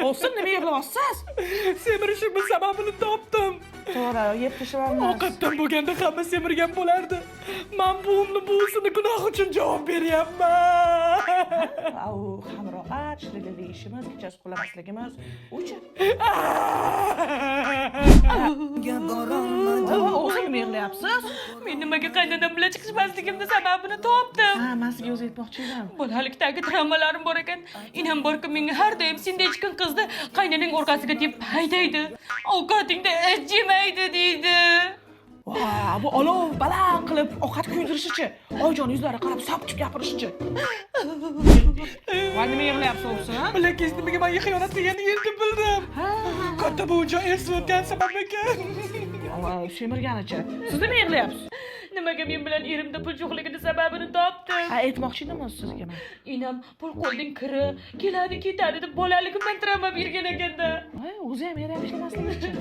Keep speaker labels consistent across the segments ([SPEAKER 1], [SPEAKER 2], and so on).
[SPEAKER 1] Olsun, nima yig'layapsiz?
[SPEAKER 2] Semirishimning sababini topdim.
[SPEAKER 1] To'g'ri, yeb tashlamaymiz.
[SPEAKER 2] Ovqatdan bo'lganda hamma semirgan bo'lardi. Men buvimni buvisini gunoh uchun javob beryapman.
[SPEAKER 1] Au, hamrohat, shirili ishimiz, kechasi uxlamasligimiz uchun. Olsun, nima yig'layapsiz?
[SPEAKER 3] Men nimaga qaynonam bilan chiqishmasligimning sababini topdim.
[SPEAKER 1] Ha, men sizga o'zi aytmoqchi edim.
[SPEAKER 3] Bolalikdagi travmalarim bor ekan. Inam borki menga har doim sendek chiqqan qizni qaynonang orqasiga deb haydaydi. Ovqatingda yemaydi deydi.
[SPEAKER 1] Voy, bu olov baland qilib ovqat kuydirishichi? Oyjon yuzlari qarab sapchib gapirishi-chi? Voy, nima yig'layapsiz o'zi?
[SPEAKER 2] Bilakingiz nimaga menga xiyonat qilganini endi bildim. Katta buvijon esib o'tgan sabab ekan.
[SPEAKER 1] Voy, semirganicha. Siz nima yig'layapsiz?
[SPEAKER 3] Nimaga men bilan erimda pul yo'qligini sababini topdim.
[SPEAKER 1] Ha, aytmoqchi edim sizga men.
[SPEAKER 3] Inam pul qo'lning kiri, keladi ketadi deb bolaligimdan travma bergan ekanda.
[SPEAKER 1] Voy, o'zi ham eram ishlamaslik uchun.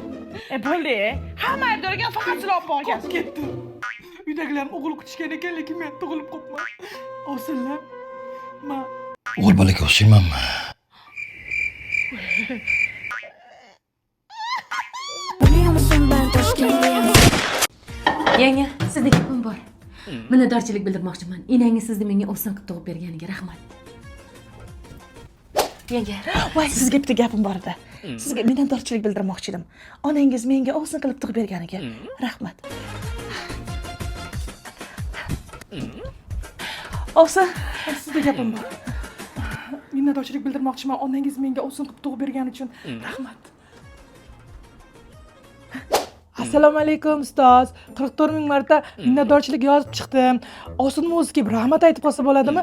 [SPEAKER 1] Bo'ldi. Hamma aybdorga faqat siz olib borgansiz.
[SPEAKER 2] Ketdi. Uydagilarim o'g'il kutishgan ekan, lekin men tug'ilib qopman. Ovsinlar. Men
[SPEAKER 4] o'g'il bolaga o'xshaymanmi?
[SPEAKER 5] Yanga, sizga gapim bor. Minnatdorchilik bildirmoqchiman. Enangiz sizni menga o'sin qilib tug'ib berganiga rahmat. Yanga,
[SPEAKER 1] Voy, sizga bitta gapim bor edi. Sizga minnatdorchilik bildirmoqchi edim. Onangiz menga ovsin qilib tug'ib berganiga rahmat. Ovsin, sizga gapim bor.
[SPEAKER 2] minnatdorchilik bildirmoqchiman. Onangiz menga ovsin qilib tug'ib bergani uchun rahmat. Assalomu alaykum ustoz. 44 ming marta minnatdorchilik yozib chiqdim. Ovsinmi o'zi kelib rahmat aytib qolsa bo'ladimi?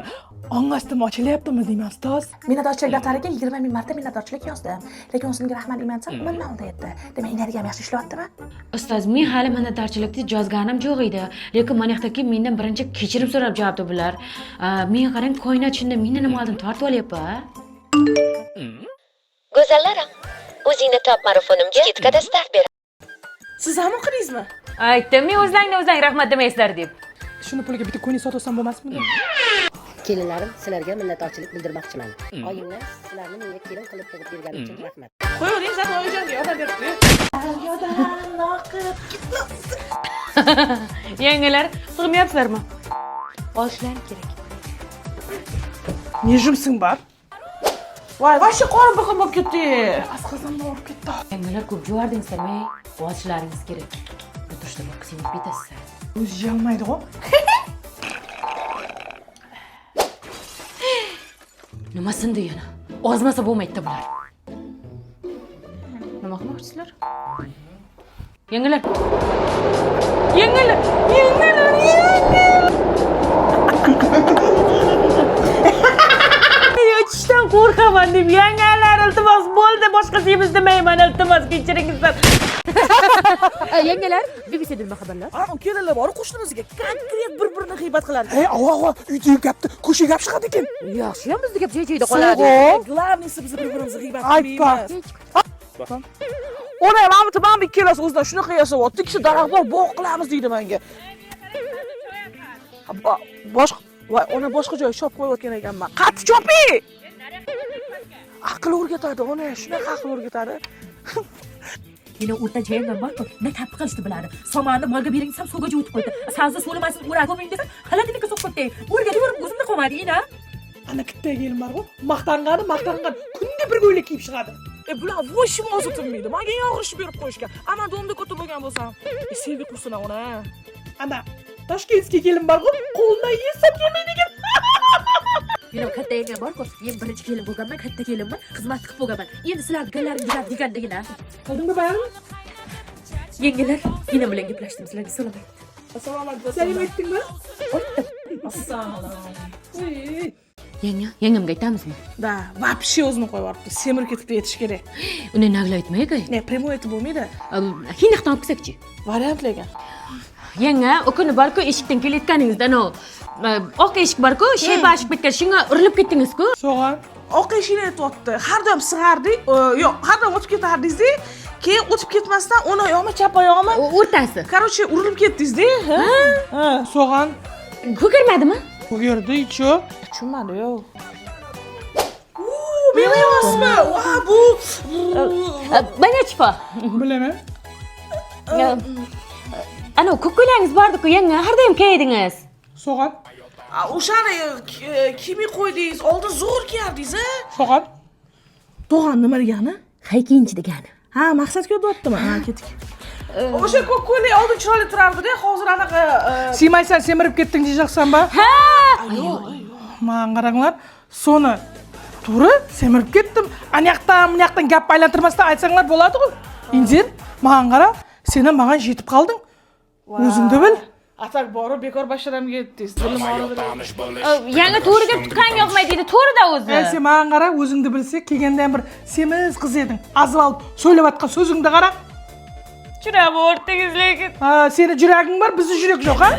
[SPEAKER 2] Ongastim ochilyaptimi deyman ustoz.
[SPEAKER 1] Minnatdorchilik daftariga 20 ming marta minnatdorchilik yozdim. Lekin o'zimga rahmat deymansam, nima deyapti? Demak, energiya ham yaxshi ishlayaptimi?
[SPEAKER 5] ustoz, men hali minnatdorchilikni yozganim yo'q edi. Lekin mana yoqdagi mendan birinchi kechirim so'rab javobdi bular. Men qarang, koinot shunda meni nima oldim tortib olyapti.
[SPEAKER 6] Go'zallarim, o'zingni top marafonimga yetkada start ber.
[SPEAKER 1] Siz ham o'qidingizmi?
[SPEAKER 5] Aytdim, men o'zlaring rahmat demaysizlar deb.
[SPEAKER 2] Shuni pulga bitta ko'ylak sotib olsam bo'lmasmidi?
[SPEAKER 6] Kelinlarim, sizlarga minnatdorchilik bildirmoqchiman. Oyimni sizlarni menga kelin qilib tug'ib bergani uchun rahmat.
[SPEAKER 1] Qo'ying, zat oyijonga yordam beribdi. Yordam, noqib.
[SPEAKER 5] Yangalar, sig'mayapsizlarmi? Olishlari kerak.
[SPEAKER 1] Ne jimsing bor? Voy, vashi qorin biqim bo'lib ketdi.
[SPEAKER 2] Asqazimni olib ketdi.
[SPEAKER 5] Yangalar ko'p juvardingizlarmi? Olishlaringiz kerak. O'tirishda bir qismini betasizlar.
[SPEAKER 2] O'zi yalmaydi-ku.
[SPEAKER 5] Nima sindi yana? Ozmasa bo'lmaydi bular. Nima qilmoqchisizlar? Yangalar. Yangalar. Yetishdan qo'rqaman deb yangalar iltimos bo'ldi, boshqa semiz demayman, iltimos kechiringizlar. Yangalar, BBC nima xabarlar?
[SPEAKER 1] Ana kelinlar bor, qo'shnimizga konkret bir-birini g'iybat qiladi.
[SPEAKER 2] Ey, ava, uyda gapni qo'shib gap chiqadi ekan.
[SPEAKER 5] Yaxshi, ham bizga gap joy-joyida qoladi.
[SPEAKER 1] Glavnisi biz bir-birimizni g'iybat
[SPEAKER 2] Aytpa.
[SPEAKER 1] Ona mamti men bir kelasi o'zidan shunaqa yasayapti. Kishi daraxtlar bog' qilamiz deydi menga. Boshqa voy, ona boshqa joy shop qo'yayotgan ekanman. Qatti chopi! Aql o'rgatadi, ona shunaqa aql o'rgatadi.
[SPEAKER 5] Meni o'rtacha yangam bor-ku, nima tap qilishni biladi. Somonni molga bering desam, suvgacha o'tib qo'ydi. Savza so'lamasin, o'rag'im desam, xaladiniki so'qitdi. O'rgatib o'zimda qolmadi, ina.
[SPEAKER 2] Ana bitta kelim bor-ku, maqtangani, kunda bir ko'ylak kiyib chiqadi.
[SPEAKER 1] Bular voshim o'zi tinmaydi. Menga yog'rish berib qo'yishgan. Ama domda ko'ta bo'lgan bo'lsam, sevgi qursin ona.
[SPEAKER 2] Ana Toshkentga kelim bor-ku, qo'ldan yesam kelmaydigan.
[SPEAKER 5] Meni katta yangam bor-ku, men birinchi kelin bo'lganman, katta kelinman, xizmat qilib bo'lganman. Endi sizlar gallaringizlar degandagina.
[SPEAKER 2] Qildingmi bayram?
[SPEAKER 5] Yengalar, yine bilan gaplashdim, sizlarga salom aytdim.
[SPEAKER 1] Assalomu alaykum.
[SPEAKER 2] Salom aytdingmi?
[SPEAKER 1] Assalomu.
[SPEAKER 5] Yangamga aytamizmi?
[SPEAKER 1] Da, вообще o'zini qo'yib yuboribdi. Semirib ketibdi yetish kerak.
[SPEAKER 5] Uni nagla aytmay-ku.
[SPEAKER 1] Ne, prямой aytib bo'lmaydi.
[SPEAKER 5] Hiniqdan olib kelsak-chi?
[SPEAKER 1] Variantlarga.
[SPEAKER 5] Yanga, o kuni bor-ku, eshikdan kelayotganingizdan oq eshik bor-ku, shayba ochib ketgan, shunga urilib ketdingiz-ku.
[SPEAKER 2] So'g'an.
[SPEAKER 1] Oq eshikni aytyapti. Har doim sig'ardik. Yo'q, har doim o'tib ketardingiz-da. Keyin o'tib ketmasdan o'ng oyog'imni, chap oyog'imni
[SPEAKER 5] O'rtasi.
[SPEAKER 1] Короче, urilib ketdingiz-da. Ha?
[SPEAKER 2] So'g'an.
[SPEAKER 5] Ko'karmadimi?
[SPEAKER 2] Ko'gerdi, icho.
[SPEAKER 1] Tushunmadi, yo'q. Meni emasmi? Va, bu
[SPEAKER 3] Bana chifa.
[SPEAKER 2] Bilaman.
[SPEAKER 3] Ana ko'ko'langiz bordi-ku, yangi har doim kiydingiz.
[SPEAKER 2] So'g'at.
[SPEAKER 1] o'shani kimi qo'ydingiz? Oldin zo'r kiyardingiz, a?
[SPEAKER 2] So'g'at.
[SPEAKER 1] To'g'an nima degani?
[SPEAKER 5] Haykinchi degani.
[SPEAKER 1] Ha, maqsadga o'tyaptimi? Ha, ketdik. O'sha ko'k ko'ylak oldin chiroyli turardi-da, hozir anaqa
[SPEAKER 2] Siymaysan, semirib ketding deyapsanmi?
[SPEAKER 3] Ha!
[SPEAKER 2] Men qaranglar, soni to'g'ri semirib ketdim. Aniyoqdan, buyoqdan gap aylantirmasdan aytsanglar bo'ladi-ku. Injir, men qara, sen ham menga yetib qolding. O'zingni bil.
[SPEAKER 1] atak borib bekor basharam ketdingiz. Dilim og'ridi.
[SPEAKER 3] Yangi to'riga tutgan yo'qmaydi deydi, to'rida o'zi.
[SPEAKER 2] Sen menga qara, o'zingni bilsa, kelgandan bir semiz qiz eding. Azib olib so'ylayotgan so'zingni qara.
[SPEAKER 3] Juda o'rtangiz lekin.
[SPEAKER 2] Ha, seni yuraging bor, bizning yurak yo'q, ha?